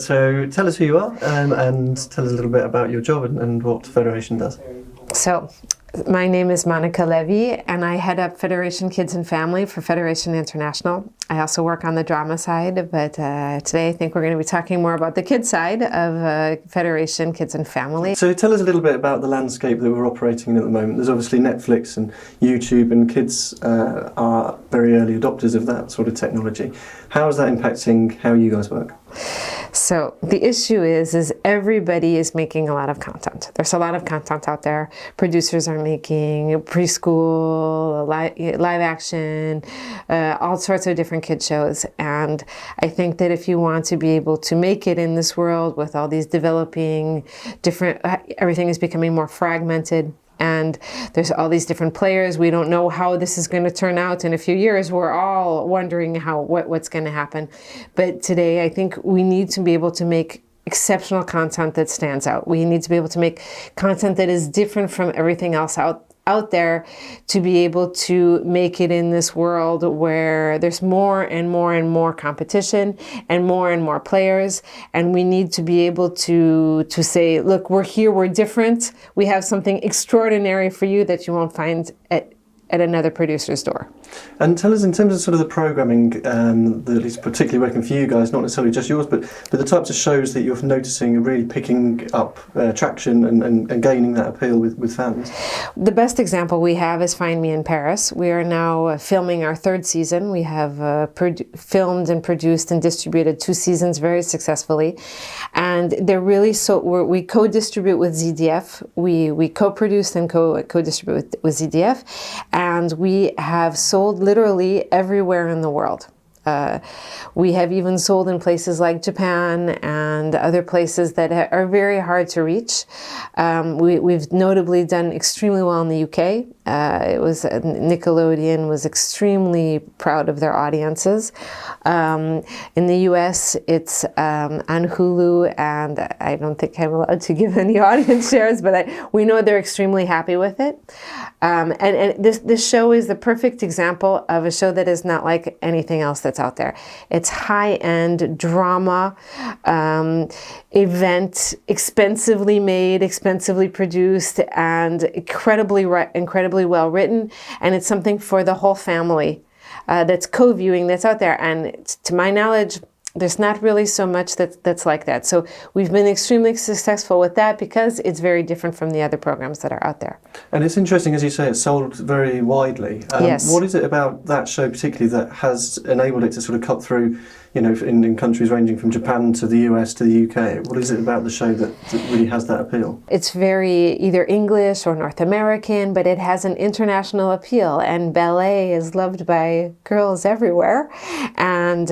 So tell us who you are and tell us a little bit about your job and what Federation does. So, my name is Monica Levy, and I head up Federation Kids and Family for Federation International. I also work on the drama side, but today I think we're going to be talking more about the kids side of Federation Kids and Family. So tell us a little bit about the landscape that we're operating in at the moment. There's obviously Netflix and YouTube, and kids are very early adopters of that sort of technology. How is that impacting how you guys work? So the issue is everybody is making a lot of content. There's a lot of content out there. Producers are making preschool, live action, all sorts of different kid shows. And I think that if you want to be able to make it in this world with all these developing different, everything is becoming more fragmented. And there's all these different players. We don't know how this is going to turn out in a few years. We're all wondering what's going to happen. But today, I think we need to be able to make exceptional content that stands out. We need to be able to make content that is different from everything else out there to be able to make it in this world where there's more and more and more competition and more players, and we need to be able to say, look, we're here, we're different, we have something extraordinary for you that you won't find at another producer's door. And tell us, in terms of sort of the programming, that is particularly working for you guys, not necessarily just yours, but the types of shows that you're noticing are really picking up traction and gaining that appeal with fans. The best example we have is Find Me in Paris. We are now filming our third season. We have filmed and produced and distributed 2 seasons very successfully. And they're really we co-distribute with ZDF. We co-produce and co-distribute with ZDF. And we have sold literally everywhere in the world. We have even sold in places like Japan and other places that are very hard to reach. We've notably done extremely well in the UK. Nickelodeon was extremely proud of their audiences. In the US, it's on Hulu, and I don't think I'm allowed to give any audience shares, but we know they're extremely happy with it. And this show is the perfect example of a show that is not like anything else that's out there. It's high-end drama, event, expensively made, expensively produced, and incredibly well written. And it's something for the whole family that's co-viewing that's out there. And to my knowledge, there's not really so much that's like that. So we've been extremely successful with that because it's very different from the other programs that are out there. And it's interesting, as you say, it's sold very widely. Yes. What is it about that show particularly that has enabled it to sort of cut through, you know, in countries ranging from Japan to the US to the UK? What is it about the show that really has that appeal? It's very either English or North American, but it has an international appeal, and ballet is loved by girls everywhere. And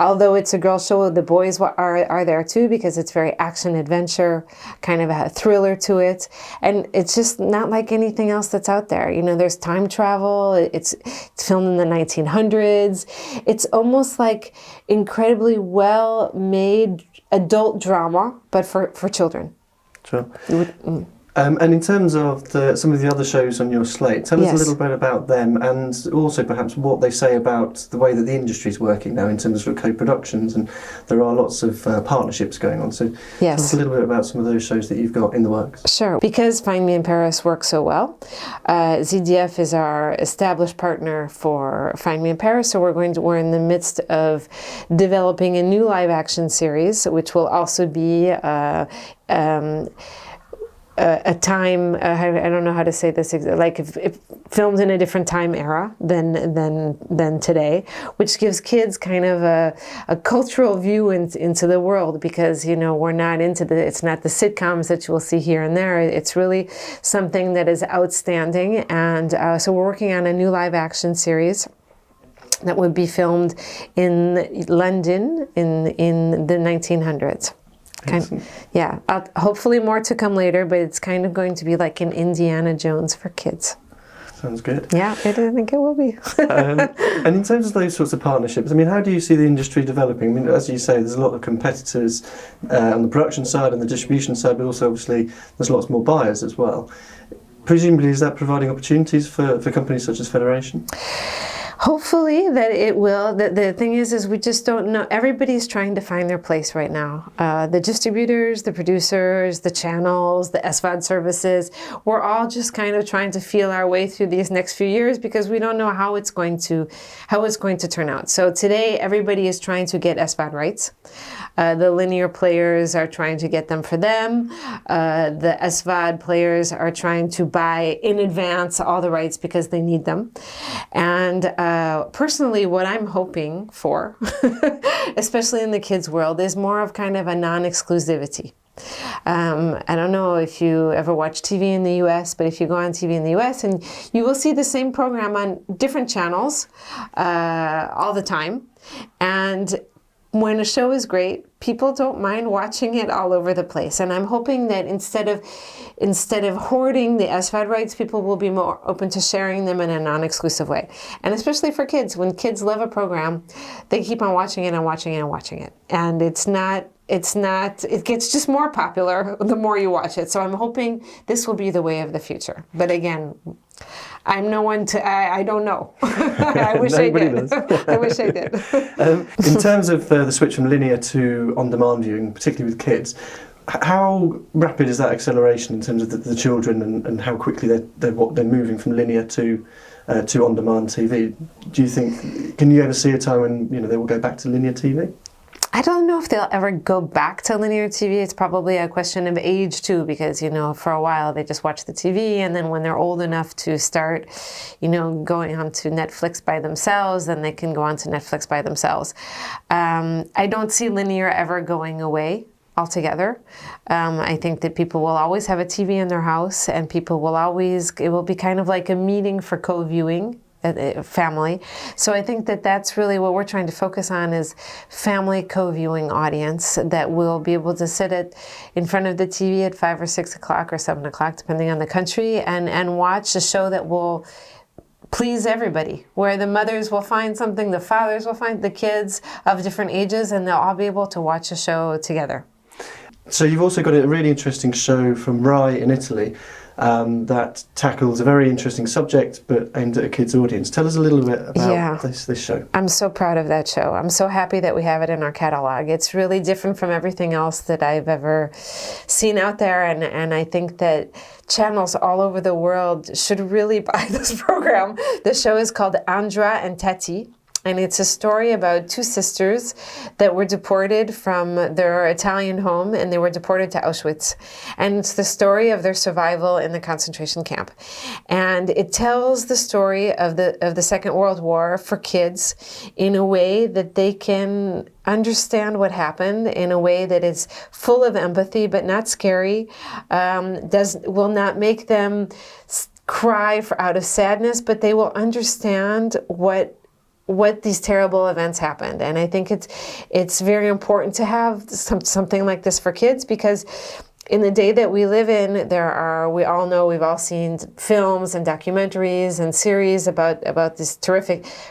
although it's a girls' show, the boys are there too, because it's very action-adventure, kind of a thriller to it. And it's just not like anything else that's out there. You know, there's time travel, it's filmed in the 1900s. It's almost like incredibly well-made adult drama, but for children. Sure. And in terms of some of the other shows on your slate, tell us a little bit about them, and also perhaps what they say about the way that the industry is working now in terms of sort of co-productions, and there are lots of partnerships going on. So tell us a little bit about some of those shows that you've got in the works. Sure. Because Find Me in Paris works so well, ZDF is our established partner for Find Me in Paris, so we're in the midst of developing a new live action series, which will also be a time, I don't know how to say this, like if filmed in a different time era than today, which gives kids kind of a cultural view into the world, because, you know, we're not it's not the sitcoms that you will see here and there. It's really something that is outstanding. And so we're working on a new live action series that would be filmed in London in the 1900s. Hopefully more to come later, but it's kind of going to be like an Indiana Jones for kids. Sounds good. Yeah, I think it will be. And in terms of those sorts of partnerships, I mean, how do you see the industry developing? I mean, as you say, there's a lot of competitors on the production side and the distribution side, but also obviously there's lots more buyers as well. Presumably, is that providing opportunities for companies such as Federation? Hopefully that it will. The thing is we just don't know. Everybody's trying to find their place right now. The distributors, the producers, the channels, the SVOD services. We're all just kind of trying to feel our way through these next few years because we don't know how it's going to turn out. So today, everybody is trying to get SVOD rights. The linear players are trying to get them for them. The SVOD players are trying to buy in advance all the rights because they need them. And personally, what I'm hoping for, especially in the kids' world, is more of kind of a non-exclusivity. I don't know if you ever watch TV in the US, but if you go on TV in the US, and you will see the same program on different channels all the time. And when a show is great, people don't mind watching it all over the place. And I'm hoping that instead of hoarding the SVOD rights, people will be more open to sharing them in a non-exclusive way. And especially for kids, when kids love a program, they keep on watching it and watching it and watching it. And it gets just more popular the more you watch it. So I'm hoping this will be the way of the future. But again, I'm no one to, I don't know. I wish I did. I wish I did. In terms of the switch from linear to on-demand viewing, particularly with kids, how rapid is that acceleration in terms of the children and how quickly they're moving from linear to on-demand TV? Do you think, can you ever see a time when they will go back to linear TV? I don't know if they'll ever go back to linear TV. It's probably a question of age too, because, for a while they just watch the TV, and then when they're old enough to start, going on to Netflix by themselves, then they can go on to Netflix by themselves. I don't see linear ever going away altogether. I think that people will always have a TV in their house, and it will be kind of like a meeting for co-viewing. Family. So I think that that's really what we're trying to focus on, is family co-viewing audience that will be able to sit in front of the TV at 5 or 6 o'clock or 7 o'clock, depending on the country, and watch a show that will please everybody, where the mothers will find something, the fathers will find the kids of different ages, and they'll all be able to watch a show together. So you've also got a really interesting show from Rai in Italy that tackles a very interesting subject but aimed at a kids' audience. Tell us a little bit about this show. I'm so proud of that show. I'm so happy that we have it in our catalog. It's really different from everything else that I've ever seen out there, and I think that channels all over the world should really buy this program. The show is called Andra and Tati. And it's a story about two sisters that were deported from their Italian home, and they were deported to Auschwitz. And it's the story of their survival in the concentration camp. And it tells the story of the Second World War for kids in a way that they can understand what happened, in a way that is full of empathy but not scary, will not make them cry out of sadness, but they will understand what these terrible events happened. And I think it's very important to have something like this for kids, because in the day that we live in, we all know, we've all seen films and documentaries and series about this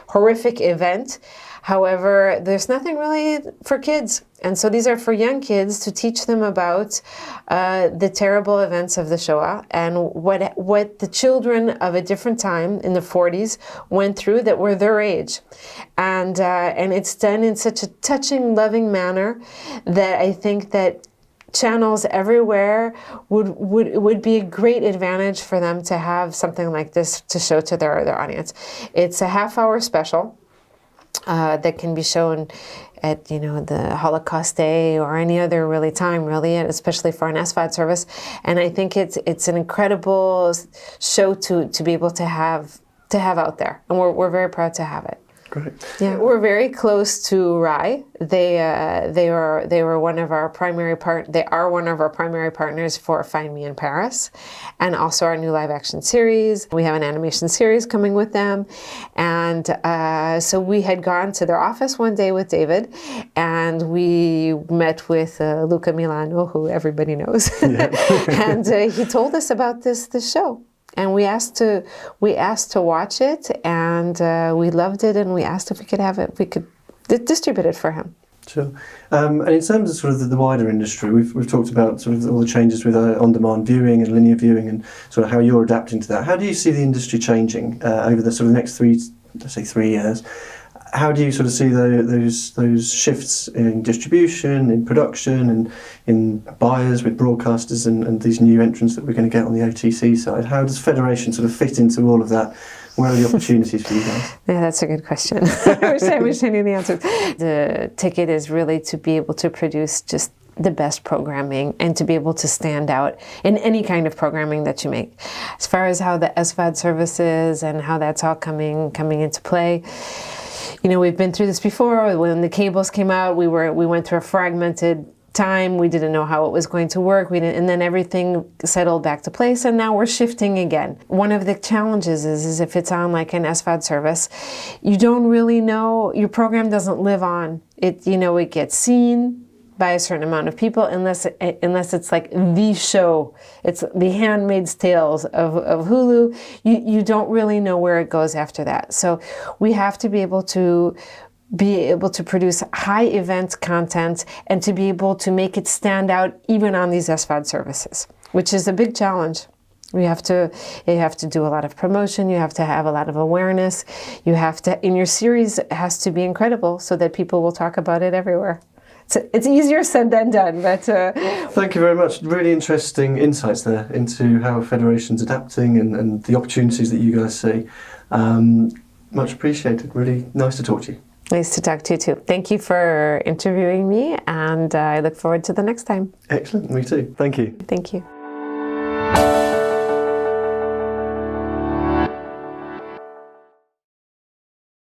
horrific event. However, there's nothing really for kids. And so these are for young kids, to teach them about the terrible events of the Shoah and what the children of a different time in the 40s went through that were their age. And it's done in such a touching, loving manner that I think that channels everywhere would be a great advantage for them to have something like this to show to their audience. It's a half-hour special that can be shown at the Holocaust Day or any other really time, really, and especially for an SVOD service. And I think it's an incredible show to be able to have out there, and we're very proud to have it. Great. Yeah, we're very close to Rai. They were one of our primary They are one of our primary partners for Find Me in Paris, and also our new live action series. We have an animation series coming with them, and so we had gone to their office one day with David, and we met with Luca Milano, who everybody knows, and he told us about this show. And we asked to watch it, and we loved it, and we asked if we could distribute it for him. Sure. And in terms of sort of the wider industry, we've talked about sort of all the changes with on-demand viewing and linear viewing, and sort of how you're adapting to that. How do you see the industry changing over the sort of next let's say 3 years. How do you sort of see those shifts in distribution, in production, and in buyers with broadcasters and these new entrants that we're going to get on the OTC side? How does Federation sort of fit into all of that? Where are the opportunities for you guys? Yeah, that's a good question. I wish I knew the answer. The ticket is really to be able to produce just the best programming and to be able to stand out in any kind of programming that you make. As far as how the SVOD services and how that's all coming into play, you know, we've been through this before. When the cables came out, we went through a fragmented time. We didn't know how it was going to work. And then everything settled back to place, and now we're shifting again. One of the challenges is if it's on like an SVOD service, you don't really know, your program doesn't live on. It gets seen by a certain amount of people, unless it's like the show. It's the Handmaid's Tales of Hulu. You don't really know where it goes after that. So we have to be able to produce high event content and to be able to make it stand out even on these SVOD services, which is a big challenge. You have to do a lot of promotion. You have to have a lot of awareness. In your series, it has to be incredible so that people will talk about it everywhere. It's easier said than done, but... Thank you very much. Really interesting insights there into how Federation's adapting and the opportunities that you guys see. Much appreciated. Really nice to talk to you. Nice to talk to you too. Thank you for interviewing me, and I look forward to the next time. Excellent. Me too. Thank you. Thank you.